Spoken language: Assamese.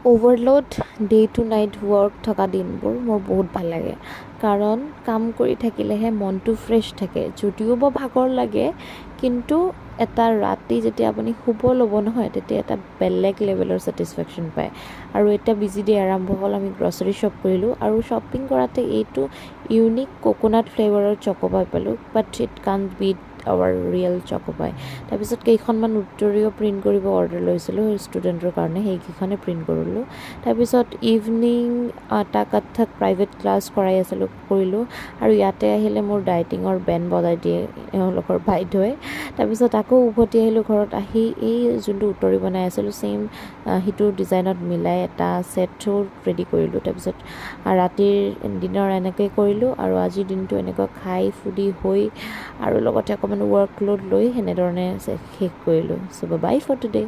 overload day to night work থকা দিনবোৰ মোৰ বহুত ভাল লাগে কাৰণ কাম কৰি থাকিলেহে মনটো ফ্ৰেছ থাকে যদিও বা ভাগৰ লাগে কিন্তু এটা ৰাতি যেতিয়া আপুনি শুব ল'ব নহয় তেতিয়া এটা বেলেগ লেভেলৰ ছেটিছফেকশ্যন পায় আৰু এতিয়া বিজি ডে আৰম্ভ হ'ল আমি গ্ৰচাৰী শ্বপ কৰিলোঁ আৰু শ্বপিং কৰাতে এইটো ইউনিক কোকোনাট ফ্লেভাৰৰ চক'পাই পালোঁ but it can't beat our real choco pie তাৰপিছত কেইখনমান উত্তৰীয় প্ৰিণ্ট কৰিব অৰ্ডাৰ লৈছিলোঁ ষ্টুডেণ্টৰ কাৰণে সেইকেইখনে প্ৰিণ্ট কৰিলোঁ তাৰপিছত ইভিনিং এটা কত্থক প্ৰাইভেট ক্লাছ কৰিলোঁ আৰু ইয়াতে আহিলে মোৰ ডাইটিঙৰ বেণ্ড বজাই দিয়ে এওঁলোকৰ বাইদেৱে তাৰপিছত আকৌ উভতি আহিলোঁ ঘৰত আহি এই যোনটো উত্তৰি বনাই আছিলোঁ ছেইম সিটো ডিজাইনত মিলাই এটা ছেটটো ৰেডি কৰিলোঁ তাৰপিছত ৰাতিৰ ডিনাৰ এনেকৈ কৰিলোঁ আৰু আজিৰ দিনটো এনেকুৱা খাই ফুৰি হৈ আৰু লগতে অকণমান ৱৰ্কলোড লৈ সেনেধৰণে শেষ কৰিলোঁ চ' বাই ফৰ টুডে